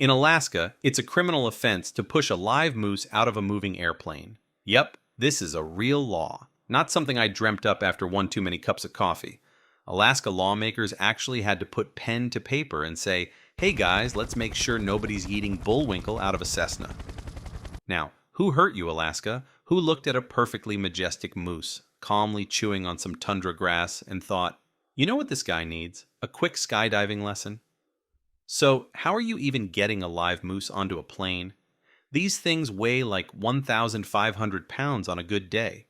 In Alaska, it's a criminal offense to push a live moose out of a moving airplane. Yep, this is a real law. Not something I dreamt up after one too many cups of coffee. Alaska lawmakers actually had to put pen to paper and say, hey guys, let's make sure nobody's eating bullwinkle out of a Cessna. Now, who hurt you, Alaska? Who looked at a perfectly majestic moose, calmly chewing on some tundra grass, and thought, you know what this guy needs? A quick skydiving lesson? So, how are you even getting a live moose onto a plane? These things weigh like 1,500 pounds on a good day.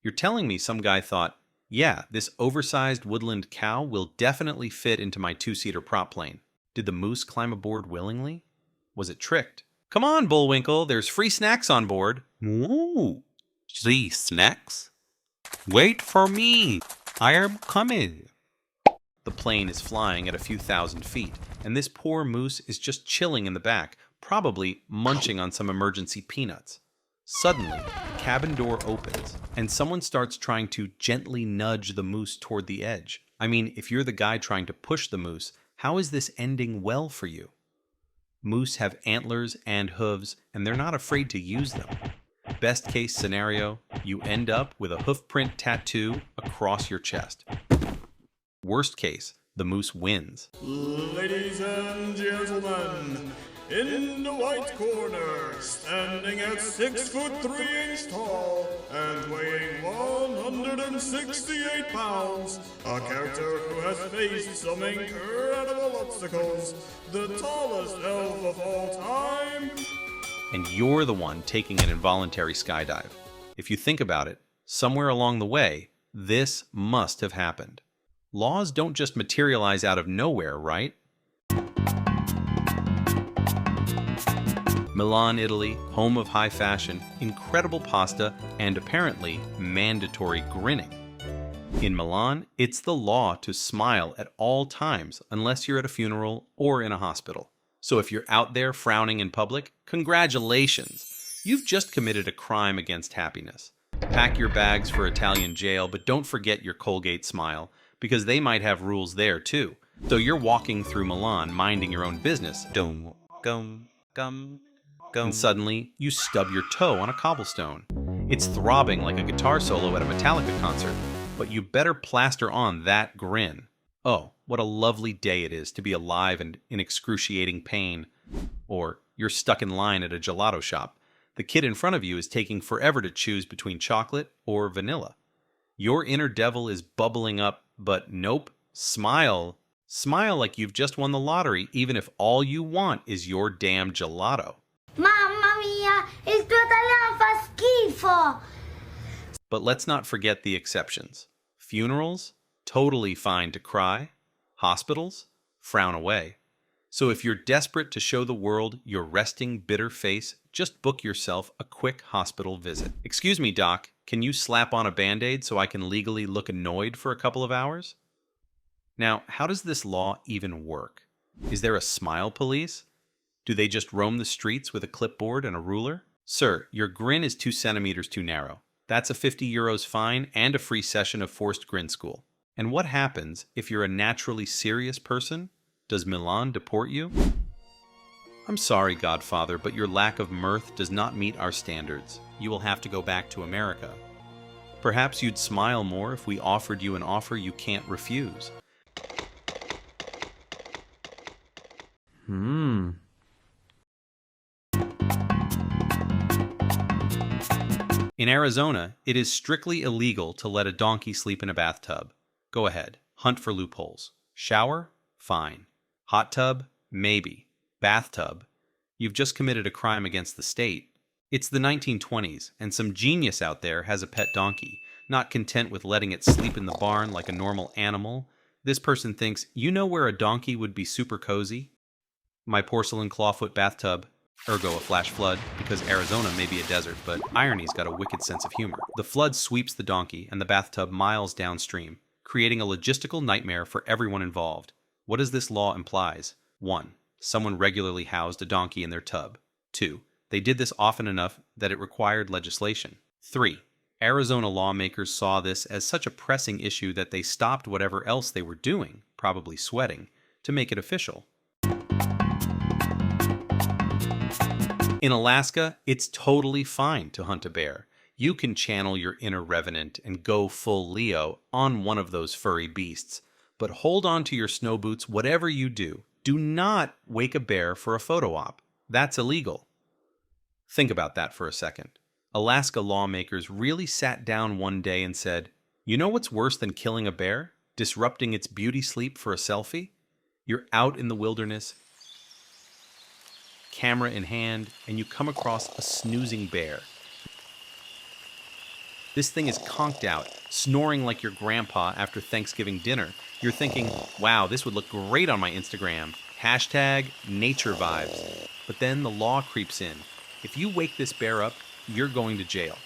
You're telling me some guy thought, yeah, this oversized woodland cow will definitely fit into my two-seater prop plane. Did the moose climb aboard willingly? Was it tricked? Come on, Bullwinkle, there's free snacks on board. Ooh, free snacks? Wait for me, I am coming. The plane is flying at a few thousand feet, and this poor moose is just chilling in the back, probably munching on some emergency peanuts. Suddenly, the cabin door opens, and someone starts trying to gently nudge the moose toward the edge. I mean, if you're the guy trying to push the moose, how is this ending well for you? Moose have antlers and hooves, and they're not afraid to use them. Best case scenario, you end up with a hoofprint tattoo across your chest. Worst case, the moose wins. Ladies and gentlemen, in the white corner, standing at 6'3" tall and weighing 168 pounds, a character who has faced some incredible obstacles, the tallest elf of all time. And you're the one taking an involuntary skydive. If you think about it, somewhere along the way, this must have happened. Laws don't just materialize out of nowhere, right? Milan, Italy, home of high fashion, incredible pasta, and apparently mandatory grinning. In Milan, it's the law to smile at all times unless you're at a funeral or in a hospital. So if you're out there frowning in public, congratulations! You've just committed a crime against happiness. Pack your bags for Italian jail, but don't forget your Colgate smile, because they might have rules there too. So you're walking through Milan minding your own business. And suddenly, you stub your toe on a cobblestone. It's throbbing like a guitar solo at a Metallica concert, but you better plaster on that grin. Oh, what a lovely day it is to be alive and in excruciating pain. Or you're stuck in line at a gelato shop. The kid in front of you is taking forever to choose between chocolate or vanilla. Your inner devil is bubbling up, but nope, smile. Smile like you've just won the lottery, even if all you want is your damn gelato. Mamma mia, il tuo italiano fa schifo! But let's not forget the exceptions. Funerals, totally fine to cry. Hospitals, frown away. So if you're desperate to show the world your resting, bitter face, just book yourself a quick hospital visit. Excuse me, doc, can you slap on a Band-Aid so I can legally look annoyed for a couple of hours? Now, how does this law even work? Is there a smile police? Do they just roam the streets with a clipboard and a ruler? Sir, your grin is 2 centimeters too narrow. That's a €50 fine and a free session of forced grin school. And what happens if you're a naturally serious person? Does Milan deport you? I'm sorry, Godfather, but your lack of mirth does not meet our standards. You will have to go back to America. Perhaps you'd smile more if we offered you an offer you can't refuse. In Arizona, it is strictly illegal to let a donkey sleep in a bathtub. Go ahead, hunt for loopholes. Shower? Fine. Hot tub? Maybe. Bathtub? You've just committed a crime against the state. It's the 1920s, and some genius out there has a pet donkey. Not content with letting it sleep in the barn like a normal animal, this person thinks, you know where a donkey would be super cozy? My porcelain clawfoot bathtub. Ergo a flash flood, because Arizona may be a desert, but irony's got a wicked sense of humor. The flood sweeps the donkey and the bathtub miles downstream, creating a logistical nightmare for everyone involved. What does this law implies? 1. Someone regularly housed a donkey in their tub. 2. They did this often enough that it required legislation. 3. Arizona lawmakers saw this as such a pressing issue that they stopped whatever else they were doing, probably sweating, to make it official. In Alaska, it's totally fine to hunt a bear. You can channel your inner revenant and go full Leo on one of those furry beasts. But hold on to your snow boots whatever you do. Do not wake a bear for a photo op. That's illegal. Think about that for a second. Alaska lawmakers really sat down one day and said, you know what's worse than killing a bear? Disrupting its beauty sleep for a selfie? You're out in the wilderness, camera in hand, and you come across a snoozing bear. This thing is conked out, snoring like your grandpa after Thanksgiving dinner. You're thinking, wow, this would look great on my Instagram. Hashtag nature vibes. But then the law creeps in. If you wake this bear up, you're going to jail.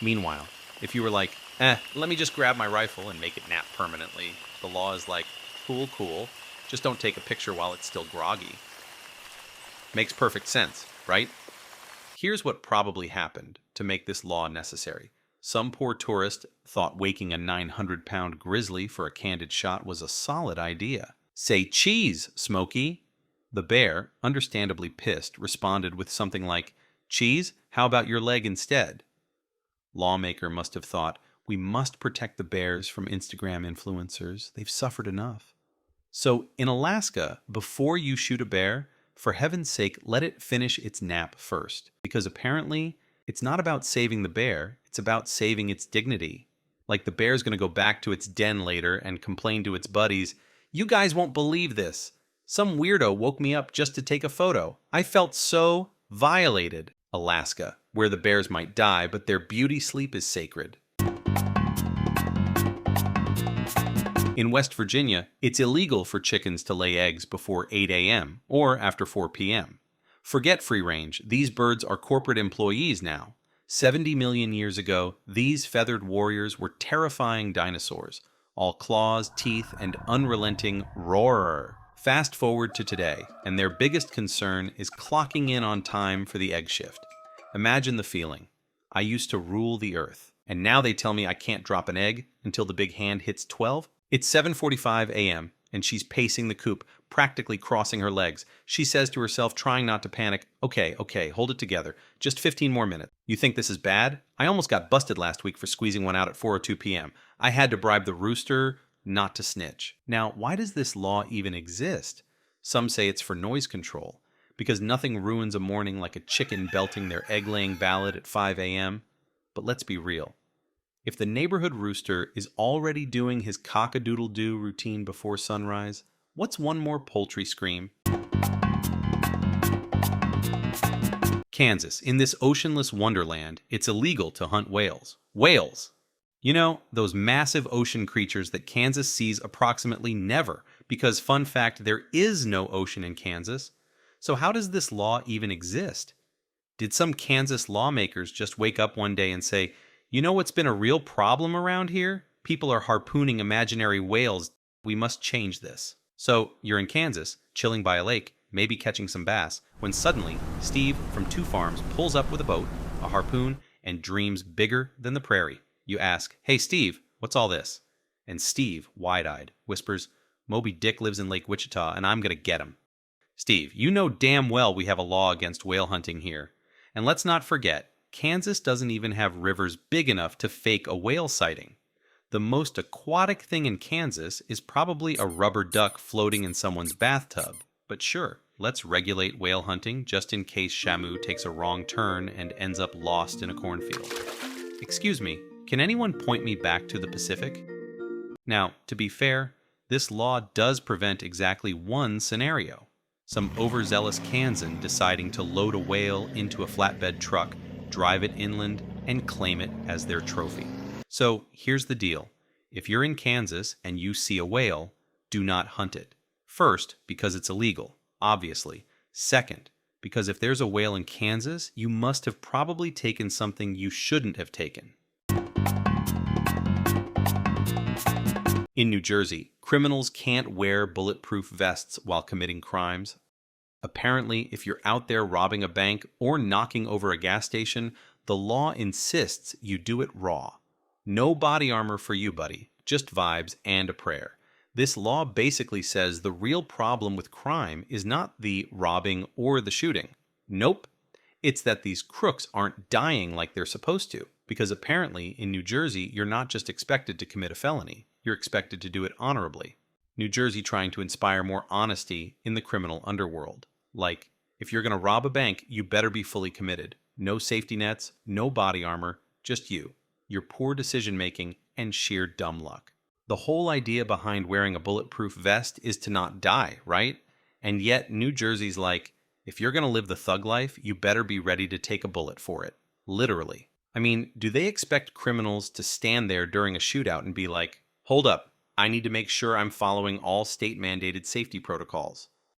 Meanwhile, if you were like, let me just grab my rifle and make it nap permanently, the law is like, cool, just don't take a picture while it's still groggy. Makes perfect sense, right? Here's what probably happened to make this law necessary. Some poor tourist thought waking a 900-pound grizzly for a candid shot was a solid idea. Say cheese, Smokey. The bear, understandably pissed, responded with something like, cheese, how about your leg instead? Lawmaker must have thought, we must protect the bears from Instagram influencers. They've suffered enough. So in Alaska, before you shoot a bear, for heaven's sake, let it finish its nap first. Because apparently, it's not about saving the bear, it's about saving its dignity. Like the bear's gonna go back to its den later and complain to its buddies, you guys won't believe this. Some weirdo woke me up just to take a photo. I felt so violated. Alaska, where the bears might die, but their beauty sleep is sacred. In West Virginia, it's illegal for chickens to lay eggs before 8 a.m. or after 4 p.m. Forget free range, these birds are corporate employees now. 70 million years ago, these feathered warriors were terrifying dinosaurs, all claws, teeth, and unrelenting roar. Fast forward to today, and their biggest concern is clocking in on time for the egg shift. Imagine the feeling. I used to rule the earth, and now they tell me I can't drop an egg until the big hand hits 12? It's 7:45 a.m., and she's pacing the coop, practically crossing her legs. She says to herself, trying not to panic, okay, hold it together. Just 15 more minutes. You think this is bad? I almost got busted last week for squeezing one out at 4:02 p.m. I had to bribe the rooster not to snitch. Now, why does this law even exist? Some say it's for noise control, because nothing ruins a morning like a chicken belting their egg-laying ballad at 5 a.m. But let's be real. If the neighborhood rooster is already doing his cock-a-doodle-doo routine before sunrise, what's one more poultry scream? Kansas. In this oceanless wonderland, it's illegal to hunt whales. Whales! You know, those massive ocean creatures that Kansas sees approximately never, because fun fact, there is no ocean in Kansas. So how does this law even exist? Did some Kansas lawmakers just wake up one day and say, you know what's been a real problem around here? People are harpooning imaginary whales. We must change this. So you're in Kansas, chilling by a lake, maybe catching some bass, when suddenly Steve from Two Farms pulls up with a boat, a harpoon, and dreams bigger than the prairie. You ask, hey Steve, what's all this? And Steve, wide-eyed, whispers, Moby Dick lives in Lake Wichita and I'm gonna get him. Steve, you know damn well we have a law against whale hunting here. And let's not forget, Kansas doesn't even have rivers big enough to fake a whale sighting. The most aquatic thing in Kansas is probably a rubber duck floating in someone's bathtub. But sure, let's regulate whale hunting just in case Shamu takes a wrong turn and ends up lost in a cornfield. Excuse me, can anyone point me back to the Pacific? Now, to be fair, this law does prevent exactly one scenario. Some overzealous Kansan deciding to load a whale into a flatbed truck, drive it inland, and claim it as their trophy. So here's the deal. If you're in Kansas and you see a whale, do not hunt it. First, because it's illegal, obviously. Second, because if there's a whale in Kansas, you must have probably taken something you shouldn't have taken. In New Jersey, criminals can't wear bulletproof vests while committing crimes. Apparently, if you're out there robbing a bank or knocking over a gas station, the law insists you do it raw. No body armor for you, buddy. Just vibes and a prayer. This law basically says the real problem with crime is not the robbing or the shooting. Nope. It's that these crooks aren't dying like they're supposed to, because apparently in New Jersey, you're not just expected to commit a felony, you're expected to do it honorably. New Jersey trying to inspire more honesty in the criminal underworld. Like, if you're going to rob a bank, you better be fully committed. No safety nets, no body armor, just you, your poor decision making, and sheer dumb luck. The whole idea behind wearing a bulletproof vest is to not die, right? And yet New Jersey's like, if you're going to live the thug life, you better be ready to take a bullet for it. Literally. I mean, do they expect criminals to stand there during a shootout and be like, hold up, I need to make sure I'm following all state-mandated safety protocols?